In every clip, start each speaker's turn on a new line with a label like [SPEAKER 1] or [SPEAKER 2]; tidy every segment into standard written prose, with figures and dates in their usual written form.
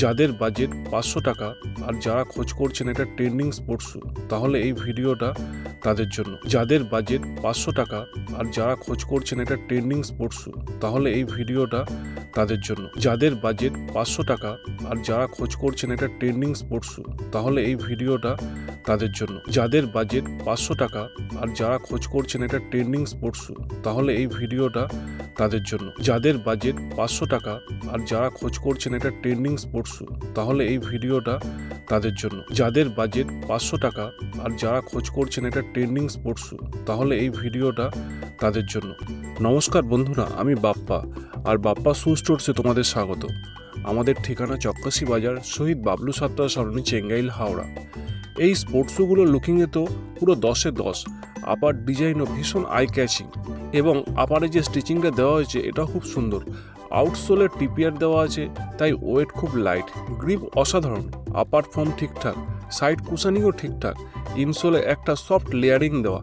[SPEAKER 1] যাদের বাজেট 500 টাকা আর যারা খোঁজ করছেন এটা ট্রেন্ডিং স্পোর্টস শ্যু, তাহলে এই ভিডিওটা তাদের জন্য। যাদের বাজেট 500 টাকা আর যারা খোঁজ করছেন এটা ট্রেন্ডিং স্পোর্টস শ্যু, তাহলে এই ভিডিওটা তাদের জন্য। যাদের বাজেট 500 টাকা আর যারা খোঁজ করছেন এটা ট্রেন্ডিং স্পোর্টস শ্যু, তাহলে এই ভিডিওটা তাদের জন্য। যাদের বাজেট 500 টাকা আর যারা খোঁজ করছেন এটা ট্রেন্ডিং স্পোর্টস শ্যু, তাহলে এই ভিডিওটা তাদের জন্য। যাদের বাজেট 500 টাকা আর যারা খোঁজ করছেন এটা ট্রেন্ডিং স্পোর্টস শ্যু, তাহলে এই ভিডিওটা তাদের জন্য। যাদের বাজেট 500 টাকা আর যারা খোঁজ করছেন এটা ট্রেন্ডিং স্পোর্টস শ্যু, তাহলে এই ভিডিওটা তাদের জন্য। নমস্কার বন্ধুরা, আমি বাপ্পা আর বাপ্পা শু স্টোরসে তোমাদের স্বাগত। আমাদের ঠিকানা চক্কাশি বাজার, শহীদ বাবলু সাত্তার সরণি, চেঙ্গাইল, হাওড়া। এই স্পোর্টস শ্যুগুলোর লুকিংয়ে তো পুরো 10-এ 10। আপার ডিজাইনও ভীষণ আই ক্যাচিং এবং আপারে যে স্টিচিংটা দেওয়া হয়েছে এটা খুব সুন্দর। আউটসোলের টিপিআর দেওয়া আছে, তাই ওয়েট খুব লাইট, গ্রিপ অসাধারণ, আপার ফর্ম ঠিকঠাক, সাইড কুশানিংও ঠিকঠাক, ইনসোলে একটা সফট লেয়ারিং দেওয়া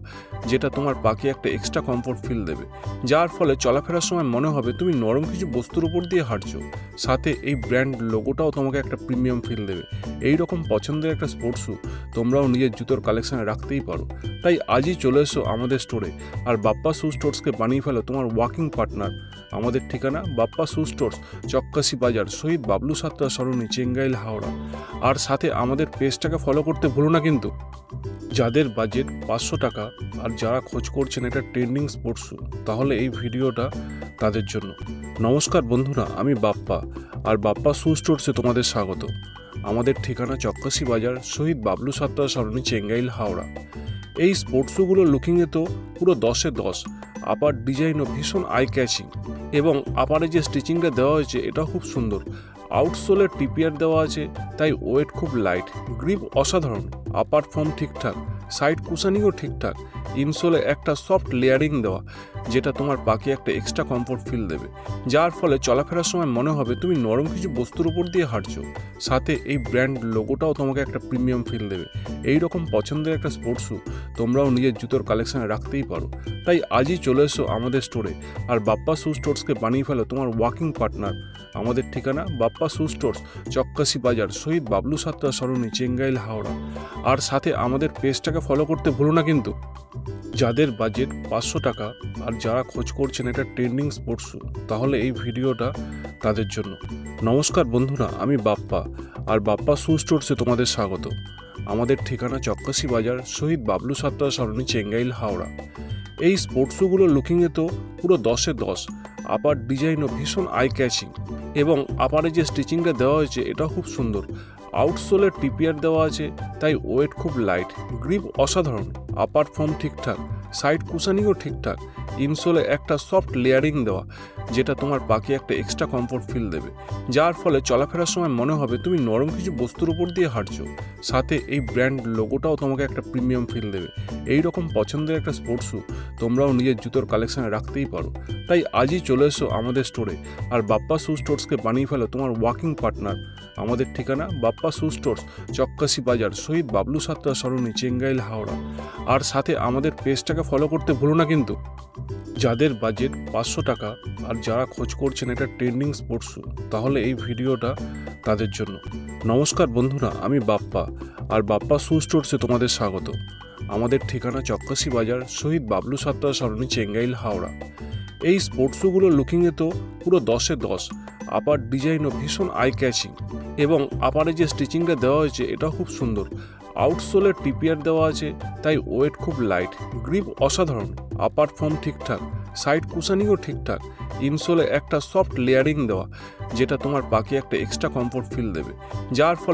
[SPEAKER 1] যেটা তোমার পাকে একটা এক্সট্রা কমফোর্ট ফিল দেবে, যার ফলে চলাফেরার সময় মনে হবে তুমি নরম কিছু বস্তুর উপর দিয়ে হাঁটছো। সাথে এই ব্র্যান্ড লোগোটাও তোমাকে একটা প্রিমিয়াম ফিল দেবে। এই রকম পছন্দের একটা স্পোর্টস শ্যু তোমরাও নিজের জুতোর কালেকশানে রাখতেই পারো। তাই আজই চলে এসো আমাদের স্টোরে আর বাপ্পা শু স্টোর্সকে বানিয়ে ফেলো তোমার ওয়াকিং পার্টনার। আমাদের ঠিকানা বাপ্পা শু স্টোর্স, চক্কাশি বাজার, শহীদ বাবলু সাত্তার সরণি, চেঙ্গাইল, হাওড়া। আর সাথে আমাদের পেজটাকে ফলো করতে ভুলো না কিন্তু। যাদের বাজেট 500 টাকা আর যারা খোঁজ করছেন এটা ট্রেন্ডিং স্পোর্টস শ্যু, তাহলে এই ভিডিওটা তাদের জন্য। নমস্কার বন্ধুরা, আমি বাপ্পা আর বাপ্পা শু স্টোরসে তোমাদের স্বাগত। আমাদের ঠিকানা চক্কাশি বাজার, শহীদ বাবলু সাত্তার সরণি, চেঙ্গাইল, হাওড়া। এই স্পোর্টস শ্যুগুলোর লুকিংয়ে তো পুরো 10-এ 10। আপার ডিজাইনও ভীষণ আই ক্যাচিং এবং আপারে যে স্টিচিংটা দেওয়া হয়েছে এটা খুব সুন্দর। আউটসোলের টিপিআর দেওয়া আছে, তাই ওয়েট খুব লাইট, গ্রিপ অসাধারণ, আপার ফর্ম ঠিকঠাক, সাইড কুশানিংও ঠিকঠাক, ইনসোলে একটা সফট লেয়ারিং দেওয়া যেটা তোমার পাকে একটা এক্সট্রা কমফোর্ট ফিল দেবে, যার ফলে চলাফেরার সময় মনে হবে তুমি নরম কিছু বস্তুর উপর দিয়ে হাঁটছো। সাথে এই ব্র্যান্ড লোগোটাও তোমাকে একটা প্রিমিয়াম ফিল দেবে। এই রকম পছন্দের একটা স্পোর্টস শ্যু তোমরাও নিজের জুতোর কালেকশানে রাখতেই পারো। তাই আজই চলে এসো আমাদের স্টোরে আর বাপ্পা শু স্টোর্সকে বানিয়ে ফেলো তোমার ওয়াকিং পার্টনার। আমাদের ঠিকানা বাপ্পা শু স্টোর্স, চক্কাশি বাজার, শহীদ বাবলু সাত্তার সরণি, চেঙ্গাইল, হাওড়া। আর সাথে আমাদের পেজটাকে ফলো করতে ভুলো না কিন্তু। যাদের বাজেট 500 টাকা আর যারা খোঁজ করছেন এটা ট্রেন্ডিং স্পোর্টস শ্যু, তাহলে এই ভিডিওটা তাদের জন্য। নমস্কার বন্ধুরা, আমি বাপ্পা আর বাপ্পা শু স্টোরসে তোমাদের স্বাগত। আমাদের ঠিকানা চক্কাশি বাজার, শহীদ বাবলু সাত্তার সরণি, চেঙ্গাইল, হাওড়া। এই স্পোর্টস শ্যুগুলোর লুকিংয়ে তো পুরো 10-এ 10। আপার ডিজাইনও ভীষণ আই ক্যাচিং এবং আপারে যে স্টিচিংটা দেওয়া হয়েছে এটা খুব সুন্দর। আউটসোলের টিপিআর দেওয়া আছে, তাই ওয়েট খুব লাইট, গ্রিপ অসাধারণ, আপার ফর্ম ঠিকঠাক, সাইড কুশানিংও ঠিকঠাক, ইনসোলে একটা সফট লেয়ারিং দেওয়া যেটা তোমার পাকে একটা এক্সট্রা কমফোর্ট ফিল দেবে, যার ফলে চলাফেরার সময় মনে হবে তুমি নরম কিছু বস্তুর উপর দিয়ে হাঁটছো। সাথে এই ব্র্যান্ড লোগোটাও তোমাকে একটা প্রিমিয়াম ফিল দেবে। এই রকম পছন্দের একটা স্পোর্টস শ্যু তোমরাও নিজের জুতোর কালেকশানে রাখতেই পারো। তাই আজই চলে এসো আমাদের স্টোরে আর বাপ্পা শু স্টোর্সকে বানিয়ে ফেলো তোমার ওয়াকিং পার্টনার। আমাদের ঠিকানা বাপ্পা শু স্টোর্স, চক্কাশি বাজার, শহীদ বাবলু সাত্তার সরণি, চেঙ্গাইল, হাওড়া। আর সাথে আমাদের পেজটাকে ফলো করতে ভুলো না কিন্তু। যাদের বাজেট 500 টাকা আর যারা খোঁজ করছেন এটা ট্রেন্ডিং স্পোর্টস শ্যু, তাহলে এই ভিডিওটা তাদের জন্য। নমস্কার বন্ধুরা, আমি বাপ্পা আর বাপ্পা শু স্টোরসে তোমাদের স্বাগত। আমাদের ঠিকানা চক্কাশি বাজার, শহীদ বাবলু সাত্তার সরণি, চেঙ্গাইল, হাওড়া। এই স্পোর্টস শ্যুগুলোর লুকিংয়ে তো পুরো 10-এ 10। আপার ডিজাইনও ভীষণ আই ক্যাচিং এবং আপারে যে স্টিচিংটা দেওয়া হয়েছে এটা খুব সুন্দর। আউটসোলের টিপিআর দেওয়া আছে, তাই ওয়েট খুব লাইট, গ্রিপ অসাধারণ, আপার ফর্ম ঠিকঠাক, সাইড কুশানিংও ঠিকঠাক, ইনসোলে একটা সফট লেয়ারিং দেওয়া যেটা তোমার পাকে একটা এক্সট্রা কমফোর্ট ফিল দেবে, যার ফলে